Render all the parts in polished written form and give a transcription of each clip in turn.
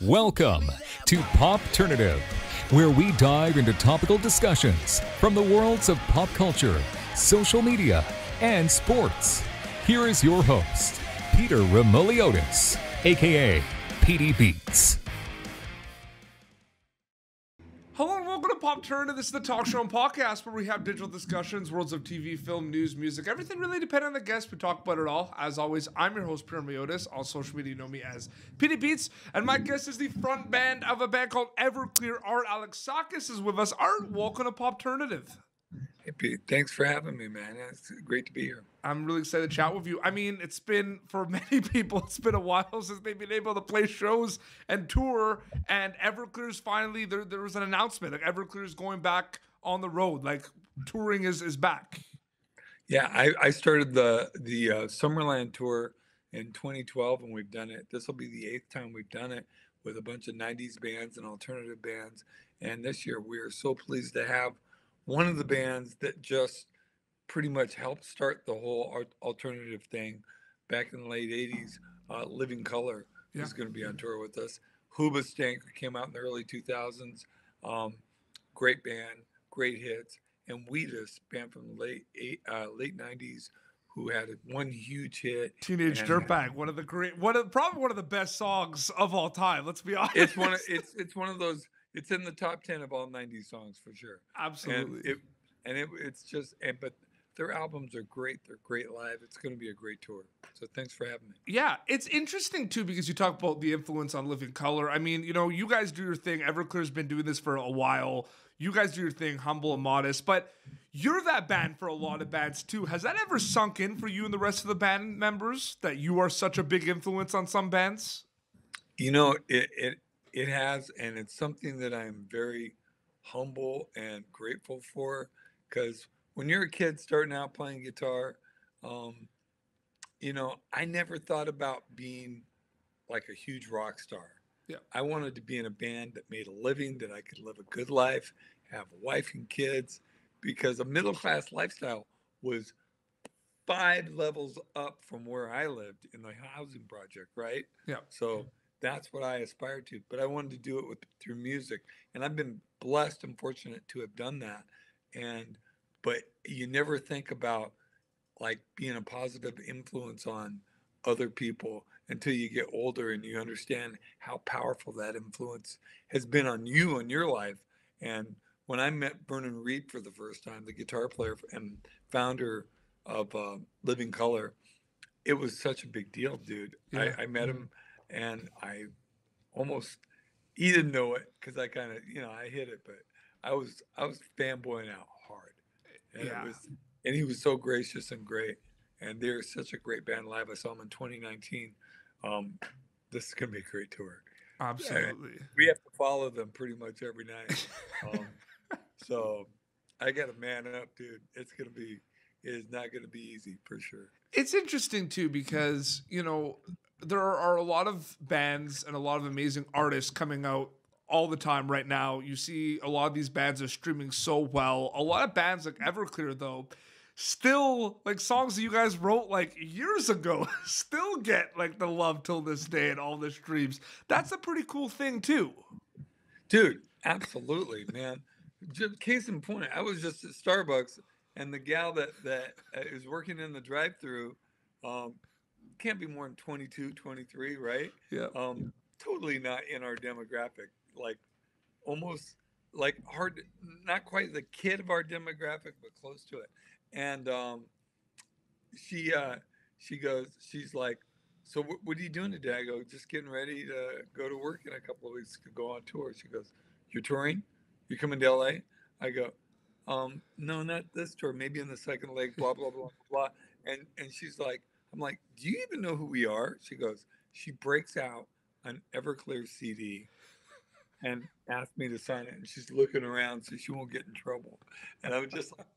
Welcome to Popternative, where we dive into topical discussions from the worlds of pop culture, social media, and sports. Here is your host, Peter Remoliotis, aka PD Beats. Hello and welcome to Popternative. This is the talk show and podcast where we have digital discussions, worlds of TV, film, news, music, everything really depending on the guest. We talk about it all. As always, I'm your host, Peter Remoliotis. On social media, you know me as PD Beats. And my guest is the front band of a band called Everclear. Art Alexakis is with us. Art, welcome to Popternative. Hey, Pete. Thanks for having me, man. It's great to be here. I'm really excited to chat with you. I mean, it's been, for many people, it's been a while since they've been able to play shows and tour. And Everclears finally, there was an announcement. Like, Everclears going back on the road. Like, touring is back. Yeah, I started the Summerland Tour in 2012, and we've done it. This will be the 8th time we've done it with a bunch of 90s bands and alternative bands. And this year, we are so pleased to have one of the bands that just pretty much helped start the whole alternative thing back in the late 80s. Living Color is going to be on tour with us. Hoobastank came out in the early 2000s. Great band, great hits. And Wheatus, band from the late 90s, who had one huge hit. Teenage Dirtbag, probably one of the best songs of all time. Let's be honest. It's one of those. It's in the top 10 of all 90s songs for sure. Absolutely. But their albums are great. They're great live. It's going to be a great tour. So thanks for having me. Yeah, it's interesting too because you talk about the influence on Living Color. I mean, you know, you guys do your thing. Everclear's been doing this for a while. You guys do your thing, humble and modest, but you're that band for a lot of bands too. Has that ever sunk in for you and the rest of the band members that you are such a big influence on some bands? You know, it has, and it's something that I'm very humble and grateful for, because when you're a kid starting out playing guitar, you know, I never thought about being like a huge rock star. Yeah. I wanted to be in a band that made a living, that I could live a good life, have a wife and kids, because a middle-class lifestyle was 5 levels up from where I lived in the housing project, right? Yeah. So that's what I aspired to, but I wanted to do it through music, and I've been blessed and fortunate to have done that. But you never think about like being a positive influence on other people until you get older and you understand how powerful that influence has been on you and your life. And when I met Vernon Reid for the first time, the guitar player and founder of Living Color, it was such a big deal, dude. Yeah. I met him. And he didn't know it because I kind of, I hit it, but I was fanboying out hard. And he was so gracious and great. And they're such a great band live. I saw them in 2019. This is going to be a great tour. Absolutely. We have to follow them pretty much every night. So I got to man up, dude. It is not going to be easy for sure. It's interesting too, because, there are a lot of bands and a lot of amazing artists coming out all the time right now. You see a lot of these bands are streaming so well. A lot of bands like Everclear, though, still, like, songs that you guys wrote like years ago still get like the love till this day and all the streams. That's a pretty cool thing too. Dude, absolutely, man. Just case in point, I was just at Starbucks, and the gal that is working in the drive-thru, can't be more than 22, 23, right? Yeah. Totally not in our demographic. Like, almost like hard, not quite the kid of our demographic, but close to it. And she's like, so what are you doing today? I go, just getting ready to go to work in a couple of weeks to go on tour. She goes, you're touring? You're coming to LA? I go, no, not this tour. Maybe in the second leg, blah, blah, blah, blah. And she's like, I'm like, do you even know who we are? She breaks out an Everclear CD and asked me to sign it. And she's looking around so she won't get in trouble. And I was just like,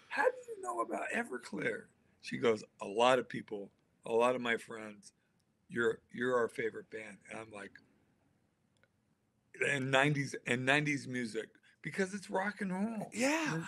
how do you know about Everclear? She goes, a lot of people, a lot of my friends, you're our favorite band. And I'm like, and 90s music, because it's rock and roll. Yeah.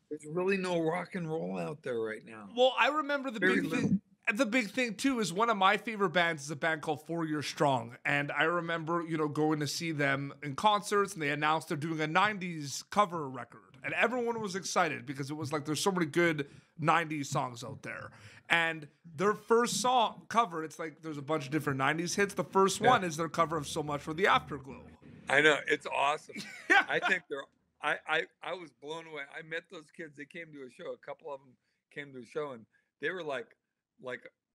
There's really no rock and roll out there right now. Well, I remember the big thing. the big thing too is one of my favorite bands is a band called 4 Year Strong, and I remember going to see them in concerts, and they announced they're doing a 90s cover record, and everyone was excited because it was like there's so many good 90s songs out there. And their first song cover, it's like there's a bunch of different 90s hits. The first one is their cover of So Much for the Afterglow. I know, it's awesome. Yeah. I think they're I was blown away. I met those kids. They came to a show. A couple of them came to a show, and they were like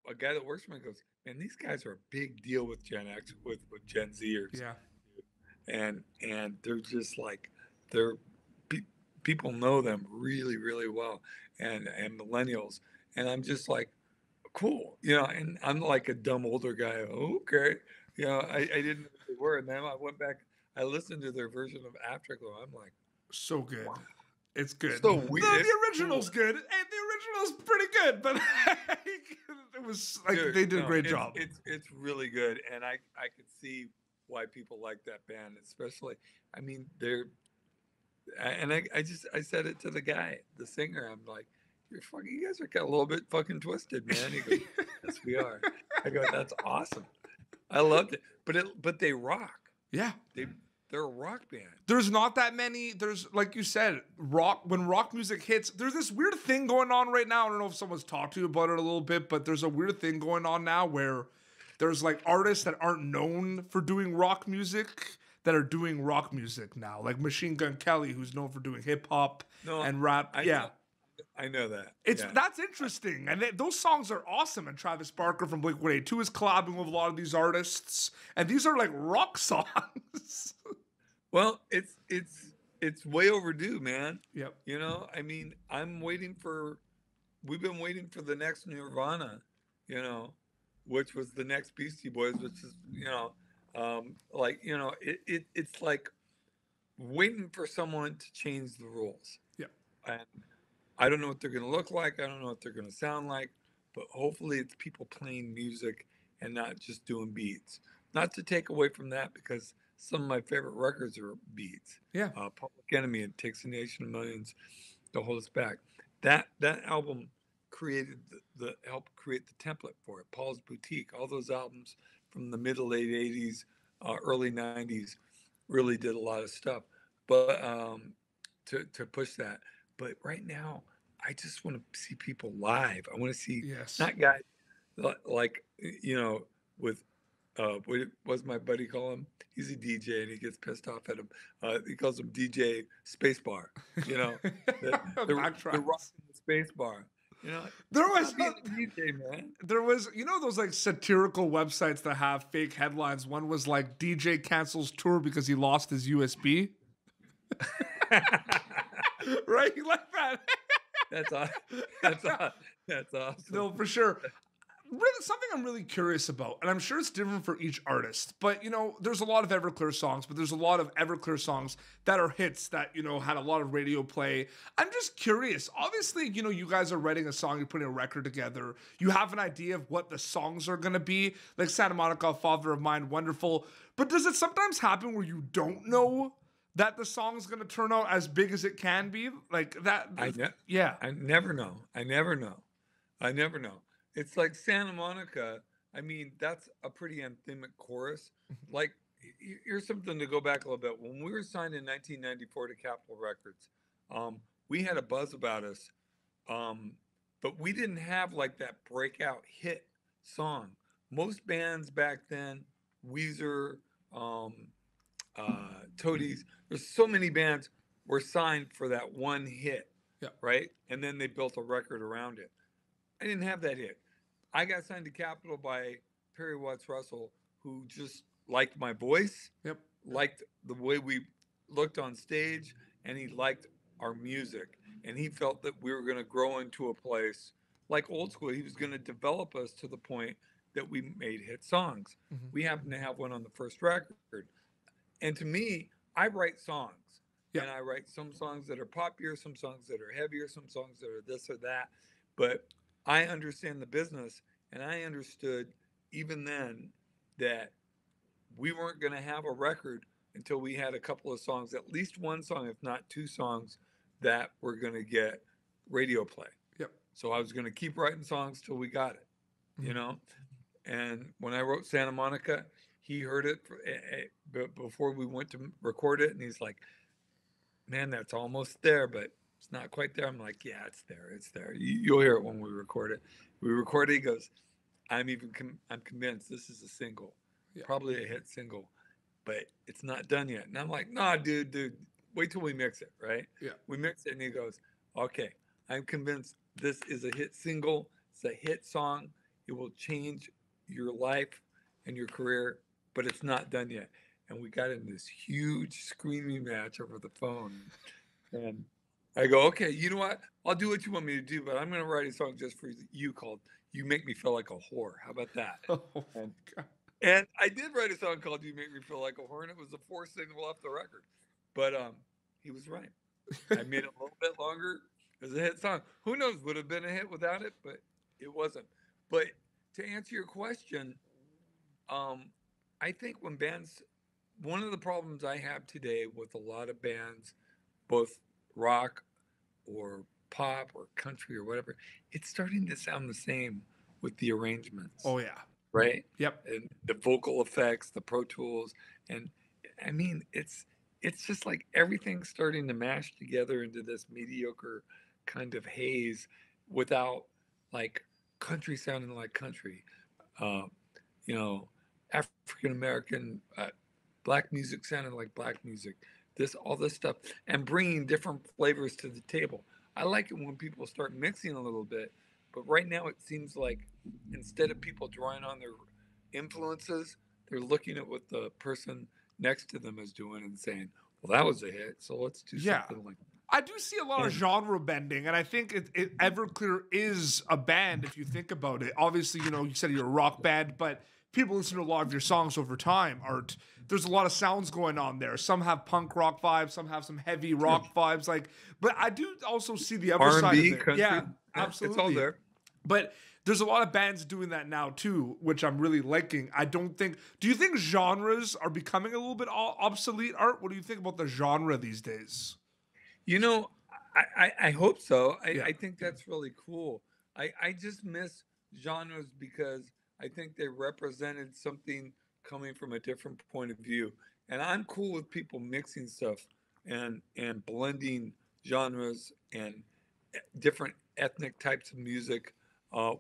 a guy that works for me goes, man, these guys are a big deal with Gen X, with Gen Zers. Yeah. And they're just like, people know them really, really well, and millennials. And I'm just like, cool, and I'm like a dumb older guy. Okay. I didn't know what they were. And then I went back, I listened to their version of Afterglow. I'm like, so good. Wow. It's good. So weird. The original's good. And the original's pretty good, but it was like, dude, they did a great job. It's really good. And I could see why people like that band, especially, I mean, I said it to the guy, the singer. I'm like, you guys are a little bit fucking twisted, man. He goes, yes, we are. I go, that's awesome. I loved it. But they rock. Yeah. They're a rock band. There's not that many. There's, like you said, when rock music hits, there's this weird thing going on right now. I don't know if someone's talked to you about it a little bit, but there's a weird thing going on now where there's like artists that aren't known for doing rock music that are doing rock music now. Like Machine Gun Kelly, who's known for doing hip hop and rap. I know that. That's interesting. And those songs are awesome. And Travis Barker from Blink-182 is collabing with a lot of these artists. And these are like rock songs. Well, it's way overdue, man. Yep. I mean, we've been waiting for the next Nirvana, which was the next Beastie Boys, which is, it's like waiting for someone to change the rules. Yeah. And I don't know what they're going to look like. I don't know what they're going to sound like, but hopefully it's people playing music and not just doing beats. Not to take away from that, because some of my favorite records are beats. Yeah. Public Enemy, It Takes a Nation of Millions to Hold Us Back. That album helped create the template for it. Paul's Boutique, all those albums from the mid to late 80s, early 90s really did a lot of stuff, but to push that. But right now, I just want to see people live. I want to see not guys like, with what was my buddy call him? He's a DJ and he gets pissed off at him. He calls him DJ Spacebar. The rocking the Spacebar. There was DJ, man. There was, those like satirical websites that have fake headlines. One was like DJ cancels tour because he lost his USB. Right? You like that? That's awesome. That's awesome. No, for sure. Really, something I'm really curious about, and I'm sure it's different for each artist, but there's a lot of Everclear songs, but there's a lot of Everclear songs that are hits that, had a lot of radio play. I'm just curious. Obviously, you guys are writing a song, you're putting a record together. You have an idea of what the songs are going to be, like Santa Monica, Father of Mine, wonderful. But does it sometimes happen where you don't know that the song's going to turn out as big as it can be? Like that? Yeah. I never know. It's like Santa Monica. I mean, that's a pretty anthemic chorus. Like, here's something to go back a little bit. When we were signed in 1994 to Capitol Records, we had a buzz about us, but we didn't have like that breakout hit song. Most bands back then, Weezer, Toadies, there's so many bands were signed for that one hit, right? And then they built a record around it. I didn't have that hit. I got signed to Capitol by Perry Watts Russell, who just liked my voice, liked the way we looked on stage, and he liked our music. And he felt that we were going to grow into a place like old school. He was going to develop us to the point that we made hit songs. Mm-hmm. We happen to have one on the first record. And to me, I write songs. And I write some songs that are poppier, some songs that are heavier, some songs that are this or that. But I understand the business, and I understood even then that we weren't going to have a record until we had a couple of songs, at least one song, if not two songs, that were going to get radio play. So I was going to keep writing songs till we got it. you know. And when I wrote Santa Monica, he heard it before we went to record it, and he's like, "Man, that's almost there, but it's not quite there." I'm like, "Yeah, it's there. It's there. You'll hear it when we record it." We record it. He goes, I'm convinced this is a single, Yeah. probably a hit single, but it's not done yet." And I'm like, "Nah, dude, wait till we mix it, right?" Yeah. We mix it, and he goes, "Okay, I'm convinced this is a hit single. It's a hit song. It will change your life and your career, but it's not done yet." And we got in this huge screaming match over the phone. And I go, "Okay, you know what? I'll do what you want me to do, but I'm going to write a song just for you called You Make Me Feel Like a Whore. How about that?" Oh, And, God. and I did write a song called You Make Me Feel Like a Whore, and it was the fourth single off the record. But he was right. I made it a little bit longer as a hit song. Who knows? Would have been a hit without it, but it wasn't. But to answer your question, I think when bands, one of the problems I have today with a lot of bands, both rock or pop or country or whatever, it's starting to sound the same with the arrangements, Oh, yeah. right? Yep. And the vocal effects, the Pro Tools, and I mean, it's just like everything's starting to mash together into this mediocre kind of haze without like country sounding like country, uh, you know, African American black music sounding like black music. All this stuff, and bringing different flavors to the table. I like it when people start mixing a little bit, but right now it seems like instead of people drawing on their influences, they're looking at what the person next to them is doing and saying, "Well, that was a hit, so let's do Yeah. something like." I do see a lot of genre bending, and I think Everclear is a band if you think about it. Obviously, you said you're a rock band, but people listen to a lot of your songs over time. Art, there's a lot of sounds going on there. Some have punk rock vibes, some have some heavy rock vibes. But I do also see the other side of R&B, it. country, Yeah, it's all absolutely. there. But there's a lot of bands doing that now too, which I'm really liking. Do you think genres are becoming a little bit obsolete, Art? What do you think about the genre these days? You know, I hope so. Yeah. I think that's really cool. I just miss genres because I think they represented something coming from a different point of view. And I'm cool with people mixing stuff and blending genres and different ethnic types of music,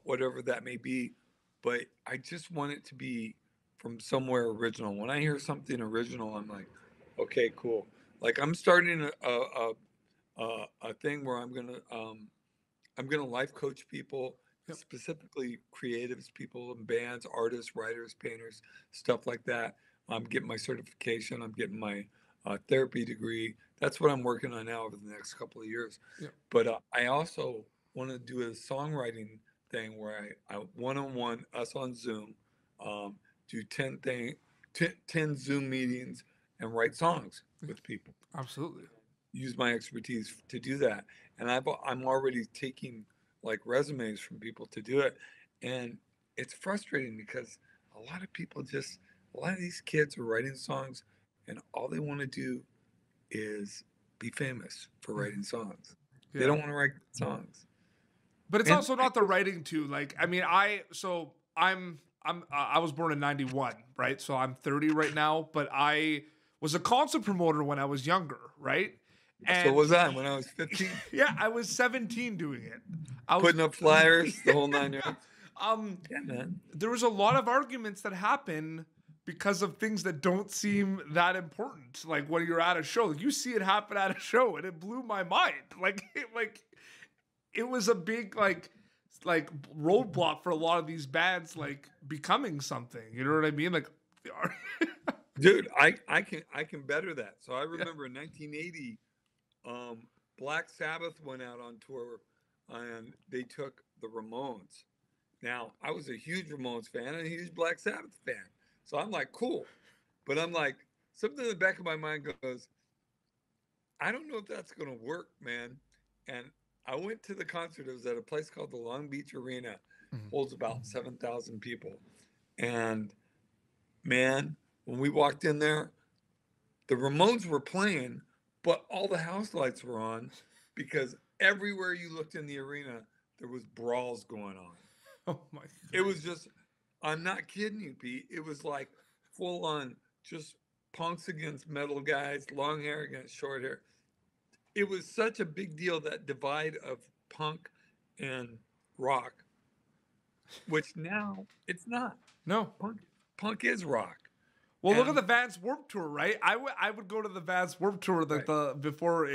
whatever that may be. But I just want it to be from somewhere original. When I hear something original, I'm like, okay, cool. Like I'm starting a thing where I'm gonna life coach people, Yep. specifically creatives, people in bands, artists, writers, painters, stuff like that. I'm getting my certification. I'm getting my therapy degree. That's what I'm working on now over the next couple of years. Yep. But I also want to do a songwriting thing where I one-on-one us on Zoom, do 10 Zoom meetings and write songs with people. Absolutely. Use my expertise to do that. And I'm already taking like resumes from people to do it. And it's frustrating because a lot of these kids are writing songs and all they want to do is be famous for writing songs. Yeah. They don't want to write songs. But it's And also not the writing too. Like, I mean, I was born in 91, right? So I'm 30 right now, but I was a concert promoter when I was younger, right? so was I when I was 15, Yeah, I was 17 doing it. I was putting up flyers, the whole nine yards. Yeah, man. there was a lot of arguments that happen because of things that don't seem that important. Like when you're at a show, like you see it happen at a show, and it blew my mind. It was a big like roadblock for a lot of these bands like becoming something. You know what I mean? Like, Dude, I can better that. So I remember in 1980, Black Sabbath went out on tour, and they took the Ramones. Now I was a huge Ramones fan and a huge Black Sabbath fan, so I'm like, cool. But I'm like, something in the back of my mind goes, I don't know if that's gonna work, man. And I went to the concert. It was at a place called the Long Beach Arena. Holds about 7,000 people. And man, when we walked in there, the Ramones were playing, but all the house lights were on because everywhere you looked in the arena, there was brawls going on. Oh my God. It was just, I'm not kidding you, Pete. It was like full on just punks against metal guys, long hair against short hair. It was such a big deal, that divide of punk and rock, which now it's not. No. Punk is rock. Well, look at the Vans Warped Tour, right? I would go to the Vans Warped Tour like before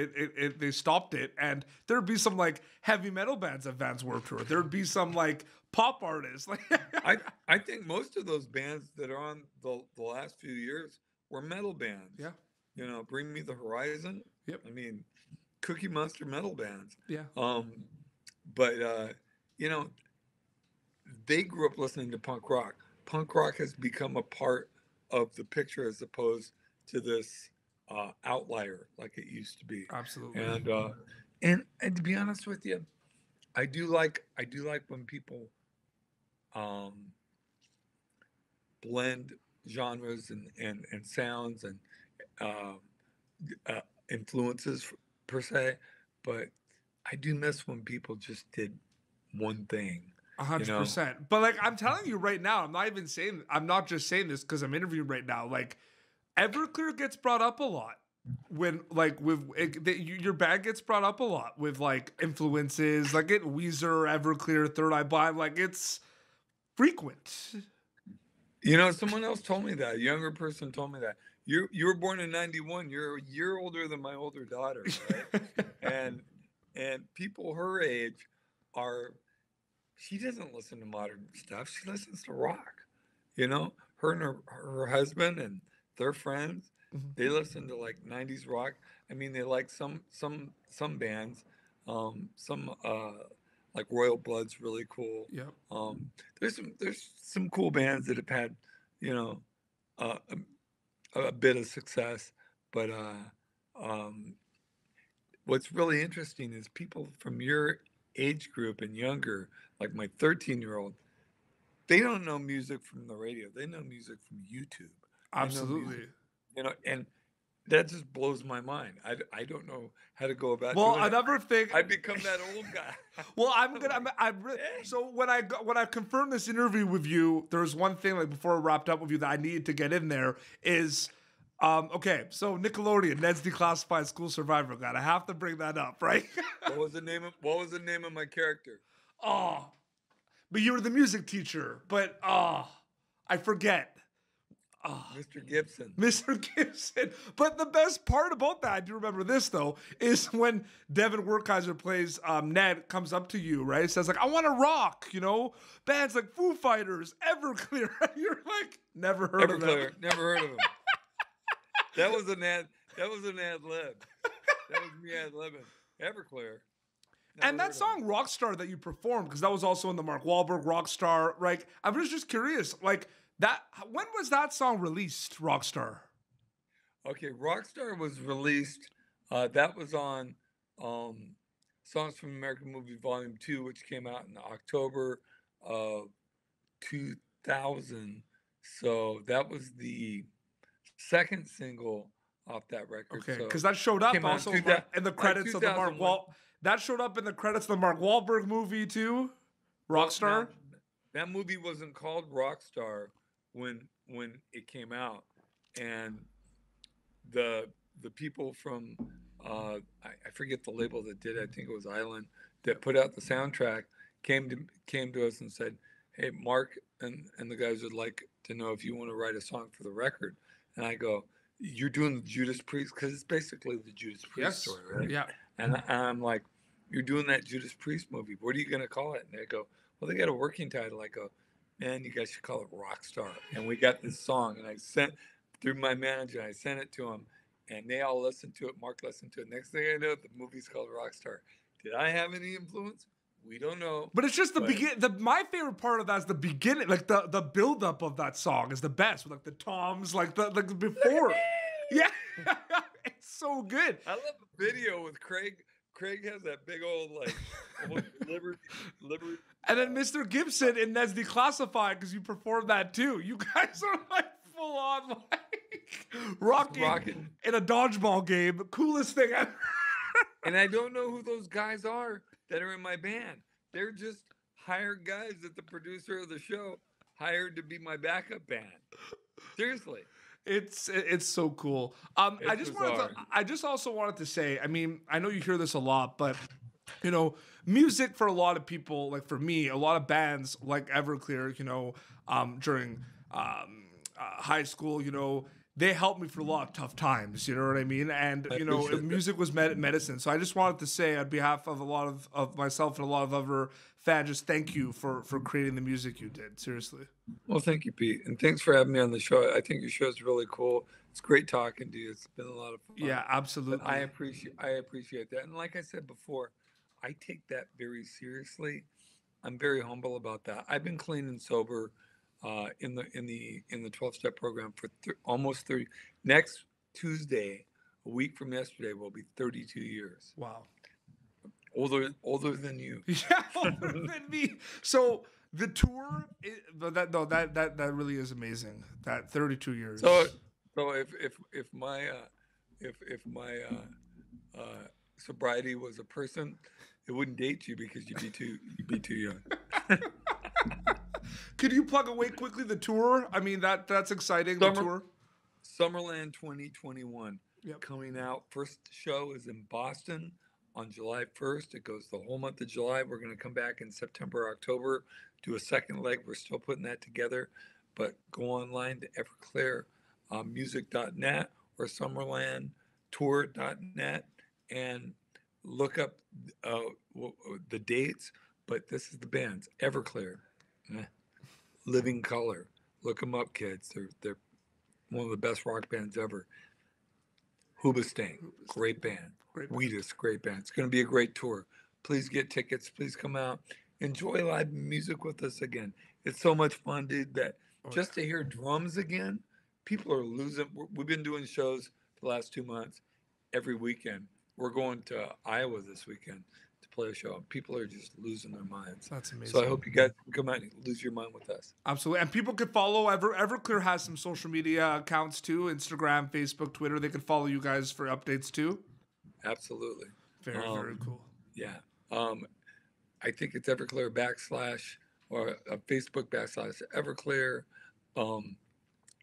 they stopped it, and there'd be some like heavy metal bands at Vans Warped Tour. There'd be some like pop artists. Like I think most of those bands that are on the last few years were metal bands. Yeah. You know, Bring Me the Horizon. Yep. I mean, Cookie Monster metal bands. Yeah. But you know, they grew up listening to punk rock. Punk rock has become a part of the picture as opposed to this outlier like it used to be. Absolutely. And to be honest with you, I do like when people blend genres and sounds and influences per se, but I do miss when people just did one thing. 100%. But like I'm telling you right now, I'm not just saying this because I'm interviewing right now. Like Everclear gets brought up a lot when like your band gets brought up a lot with like influences, like Weezer, Everclear, Third Eye Blind. Like it's frequent. You know, someone else told me that. A younger person told me that. You were born in 91. You're a year older than my older daughter, right? and people her age are. She doesn't listen to modern stuff. She listens to rock. You know, her and her husband and their friends, they listen to like 90s rock. I mean, they like some bands, some like Royal Blood's really cool. Yeah. There's some cool bands that have had, you know, a bit of success, but what's really interesting is people from your age group and younger, like my 13-year-old, they don't know music from the radio. They know music from YouTube. Absolutely. You know, and that just blows my mind. I don't know how to go about. Well, doing another thing, I become that old guy. Well, so when I confirmed this interview with you, there was one thing like before I wrapped up with you that I needed to get in there is. Okay, so Nickelodeon, Ned's Declassified School Survivor Guide. I have to bring that up, right? What was the name of my character? Oh, but you were the music teacher. But I forget. Mr. Gibson. Mr. Gibson. But the best part about that, I do remember this though, is when Devin Werkheiser plays Ned, comes up to you, right? Says like, I want to rock, you know, bands like Foo Fighters, Everclear. You're like, never heard of them. Never heard of them. That was an ad lib. That was me ad libbing. Everclear. And that song Rockstar that you performed, because that was also in the Mark Wahlberg Rockstar, like I was just curious, like that when was that song released, Rockstar? Okay, Rockstar was released, that was on Songs from American Movie Volume 2, which came out in October of 2000. So that was the second single off that record. Okay, because that showed up also in the credits of the that showed up in the credits of the Mark Wahlberg movie too, Rockstar. That movie wasn't called Rockstar when it came out, and the people from I forget the label that did it, I think it was Island, that put out the soundtrack came to us and said, hey, Mark and the guys would like to know if you want to write a song for the record. And I go, you're doing the Judas Priest, because it's basically the Judas Priest story, right? Yeah. And I'm like, you're doing that Judas Priest movie. What are you going to call it? And they go, well, they got a working title. I go, man, you guys should call it Rockstar. And we got this song, and I sent through my manager, I sent it to them, and they all listened to it. Mark listened to it. Next thing I know, the movie's called Rockstar. Did I have any influence? We don't know. But it's just the beginning. My favorite part of that is the beginning, like the build up of that song is the best. With like the toms, like before. Yeah, it's so good. I love the video with Craig. Craig has that big old like almost liberty. And then Mr. Gibson in Ned's Declassified, because you performed that too. You guys are like full on like rocking in a dodgeball game. Coolest thing ever. And I don't know who those guys are that are in my band. They're just hired guys that the producer of the show hired to be my backup band. Seriously. It's so cool. I just also wanted to say, I mean, I know you hear this a lot, but you know, music for a lot of people, like for me, a lot of bands like Everclear, you know, during high school, you know, they helped me for a lot of tough times. You know what I mean? And you know, music was medicine. So I just wanted to say, on behalf of a lot of myself and a lot of other fans, just thank you for creating the music you did. Seriously. Well, thank you, Pete, and thanks for having me on the show. I think your show is really cool. It's great talking to you. It's been a lot of fun. Yeah, absolutely. But I appreciate that. And like I said before, I take that very seriously. I'm very humble about that. I've been clean and sober in the 12-step program for almost 30. Next Tuesday, a week from yesterday, will be 32 years. Wow. Older than you. Yeah, older than me. So the tour, that really is amazing. That 32 years. So if my sobriety was a person, it wouldn't date you because you'd be too young. Could you plug away quickly the tour? I mean, that's exciting. The tour, Summerland 2021, yep. Coming out. First show is in Boston on July 1st. It goes the whole month of July. We're going to come back in September, October, do a second leg. We're still putting that together, but go online to everclearmusic.net or summerlandtour.net and look up the dates. But this is the bands: Everclear, Living Color. Look them up, kids. They're one of the best rock bands ever. Hoobastank, great band. Wheatus, great band. It's going to be a great tour. Please get tickets. Please come out. Enjoy live music with us again. It's so much fun, dude, that just to hear drums again, people are losing. We've been doing shows the last 2 months every weekend. We're going to Iowa this weekend to play a show. People are just losing their minds. That's amazing. So I hope you guys can come out and lose your mind with us. Absolutely. And people could follow Everclear has some social media accounts too, Instagram, Facebook, Twitter. They could follow you guys for updates too. Absolutely. Very cool. Yeah. I think it's Everclear / or Facebook / Everclear.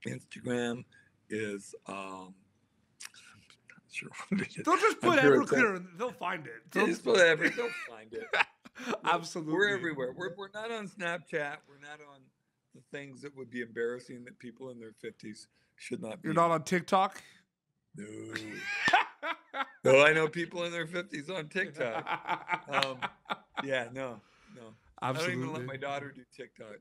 Instagram is I'm not sure what it is. They'll just put Everclear and they'll find it. They'll find it. Absolutely. We're everywhere. We're not on Snapchat. We're not on the things that would be embarrassing that people in their 50s should not be. You're not on TikTok? No. No, I know people in their 50s on TikTok. Yeah, no. Absolutely. I don't even let my daughter do TikTok.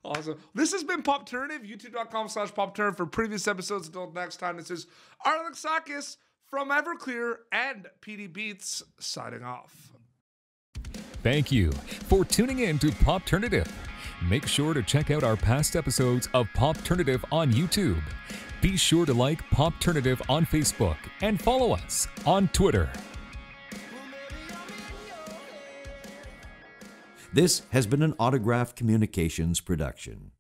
Awesome. This has been Popternative, youtube.com/Popternative for previous episodes. Until next time, this is Alexakis from Everclear and PD Beats signing off. Thank you for tuning in to Popternative. Make sure to check out our past episodes of Popternative on YouTube. Be sure to like Popternative on Facebook and follow us on Twitter. This has been an Autograph Communications production.